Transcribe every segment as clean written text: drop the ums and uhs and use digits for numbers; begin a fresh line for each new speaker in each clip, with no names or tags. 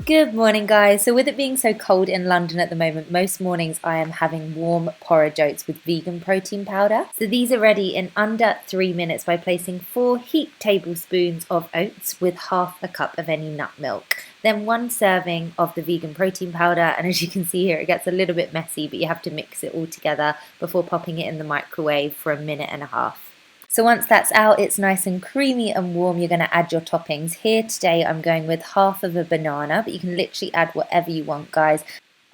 Good morning, guys. So with it being so cold in London at the moment, most mornings I am having warm porridge oats with vegan protein powder. So these are ready in under 3 minutes by placing 4 heaped tablespoons of oats with half a cup of any nut milk. Then 1 serving of the vegan protein powder, and as you can see here it gets a little bit messy, but you have to mix it all together before popping it in the microwave for 1.5 minutes. So once that's out, it's nice and creamy and warm. You're going to add your toppings. Here today I'm going with half of a banana, but you can literally add whatever you want, guys.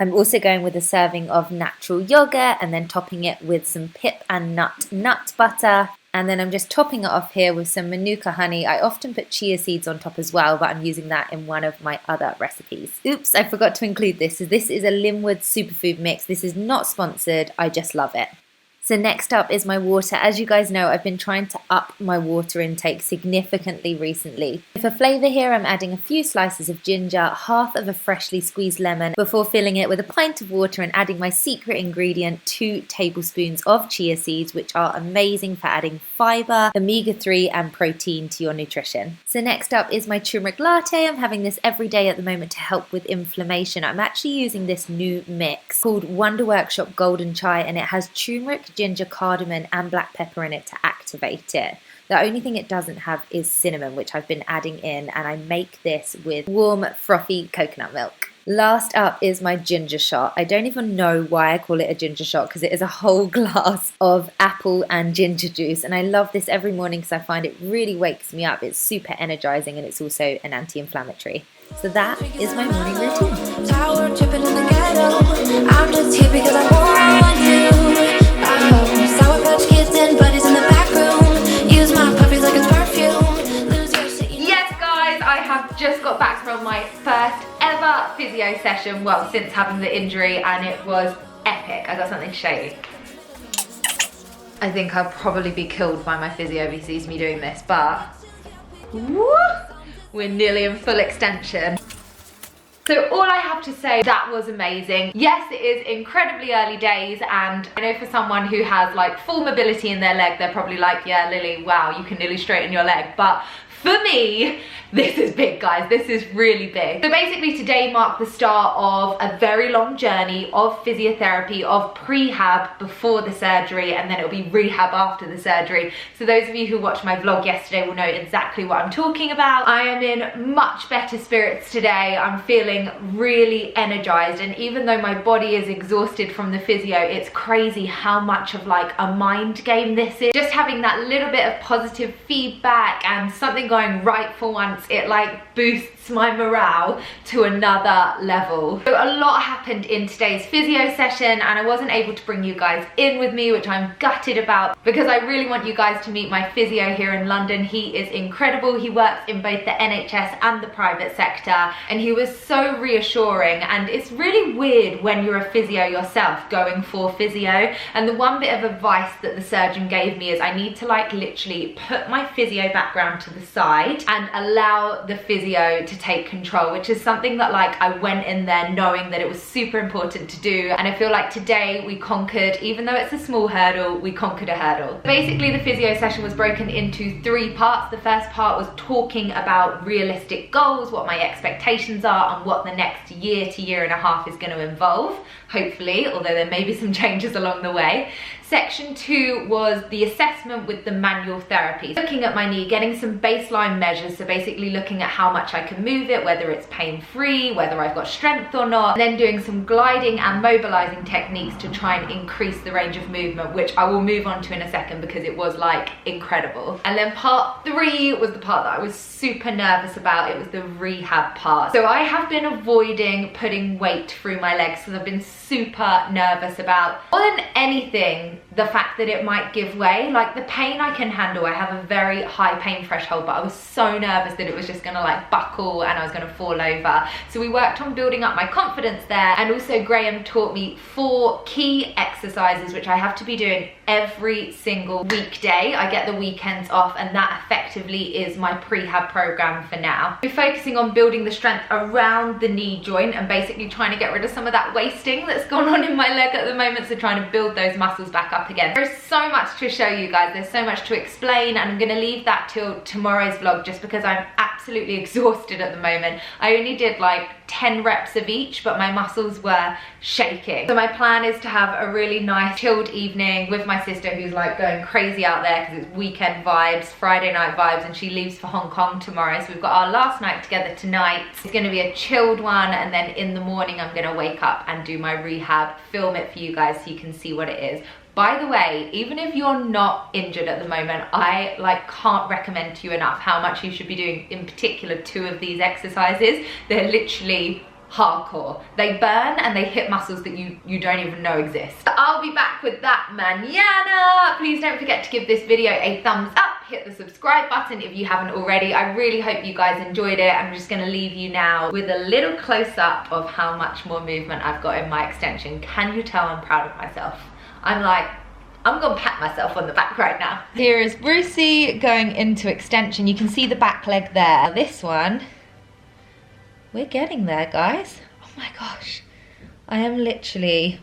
I'm also going with a serving of natural yogurt and then topping it with some pip and nut butter. And then I'm just topping it off here with some manuka honey. I often put chia seeds on top as well, but I'm using that in one of my other recipes. Oops, I forgot to include this. So this is a Linwood superfood mix. This is not sponsored. I just love it. So next up is my water. As you guys know, I've been trying to up my water intake significantly recently. For flavour here, I'm adding a few slices of ginger, half of a freshly squeezed lemon, before filling it with a pint of water and adding my secret ingredient, 2 tablespoons of chia seeds, which are amazing for adding fibre, omega-3 and protein to your nutrition. So next up is my turmeric latte. I'm having this every day at the moment to help with inflammation. I'm actually using this new mix called Wonder Workshop Golden Chai, and it has turmeric, ginger, cardamom and black pepper in it to activate it. The only thing it doesn't have is cinnamon, which I've been adding in, and I make this with warm, frothy coconut milk. Last up is my ginger shot. I don't even know why I call it a ginger shot because it is a whole glass of apple and ginger juice, and I love this every morning because I find it really wakes me up. It's super energizing and it's also an anti-inflammatory. So that is my morning routine. Tower tripping in the ghetto. I'm just here because I want you. Sour Patch Kids and buddies in the back room. Use my puppies like it's perfume. Yes, guys, I have just got back from my first ever physio session, well, since having the injury, and it was epic. I got something to show you. I think I'll probably be killed by my physio if he sees me doing this, but woo, we're nearly in full extension. So all I have to say, that was amazing. Yes, it is incredibly early days, and I know for someone who has like full mobility in their leg, they're probably like, yeah, Lily, wow, you can nearly straighten your leg. But for me, this is big, guys. This is really big. So basically today marked the start of a very long journey of physiotherapy, of prehab before the surgery, and then it'll be rehab after the surgery. So those of you who watched my vlog yesterday will know exactly what I'm talking about. I am in much better spirits today. I'm feeling really energized, and even though my body is exhausted from the physio, it's crazy how much of like a mind game this is. Just having that little bit of positive feedback and something going right for once, it like boosts my morale to another level. So a lot happened in today's physio session, and I wasn't able to bring you guys in with me, which I'm gutted about, because I really want you guys to meet my physio here in London. He is incredible. He works in both the NHS and the private sector, and he was so reassuring. And it's really weird when you're a physio yourself going for physio, and the one bit of advice that the surgeon gave me is I need to like literally put my physio background to the side and allow the physio to take control, which is something that like I went in there knowing that it was super important to do. And I feel like today we conquered, even though it's a small hurdle, we conquered a hurdle. Basically the physio session was broken into 3 parts. The first part was talking about realistic goals, what my expectations are, and what the next year to year and a half is going to involve, hopefully, although there may be some changes along the way. Section 2 was the assessment with the manual therapy. Looking at my knee, getting some baseline measures, so basically looking at how much I can move it, whether it's pain-free, whether I've got strength or not, and then doing some gliding and mobilizing techniques to try and increase the range of movement, which I will move on to in a second because it was like incredible. And then part 3 was the part that I was super nervous about. It was the rehab part. So I have been avoiding putting weight through my legs because I've been super nervous about, more than anything, the fact that it might give way. Like the pain I can handle, I have a very high pain threshold, but I was so nervous that it was just gonna like buckle and I was gonna fall over. So we worked on building up my confidence there, and also Graham taught me 4 key exercises which I have to be doing every single weekday. I get the weekends off, and that effectively is my prehab program for now. We're focusing on building the strength around the knee joint and basically trying to get rid of some of that wasting that's gone on in my leg at the moment, so trying to build those muscles back up again. There's so much to show you guys, there's so much to explain, and I'm gonna leave that till tomorrow's vlog just because I'm absolutely exhausted at the moment. I only did like 10 reps of each, but my muscles were shaking. So my plan is to have a really nice chilled evening with my sister, who's like going crazy out there because it's weekend vibes, Friday night vibes, and she leaves for Hong Kong tomorrow. So we've got our last night together tonight. It's gonna be a chilled one, and then in the morning I'm gonna wake up and do my rehab, film it for you guys so you can see what it is. By the way, even if you're not injured at the moment, I can't recommend to you enough how much you should be doing, in particular 2 of these exercises. They're literally hardcore. They burn and they hit muscles that you don't even know exist. I'll be back with that mañana. Please don't forget to give this video a thumbs up, hit the subscribe button if you haven't already. I really hope you guys enjoyed it. I'm just gonna leave you now with a little close-up of how much more movement I've got in my extension. Can you tell I'm proud of myself? I'm gonna pat myself on the back right now. Here is Brucey going into extension. You can see the back leg there. This one, we're getting there, guys. Oh my gosh. I am literally,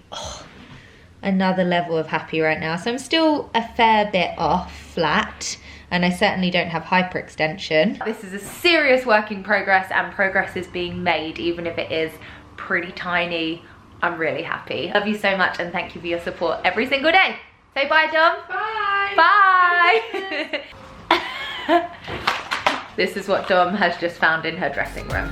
another level of happy right now. So I'm still a fair bit off flat, and I certainly don't have hyperextension. This is a serious work in progress, and progress is being made, even if it is pretty tiny. I'm really happy. Love you so much, and thank you for your support every single day. Say bye, Dom. Bye. Bye. This is what Dom has just found in her dressing room.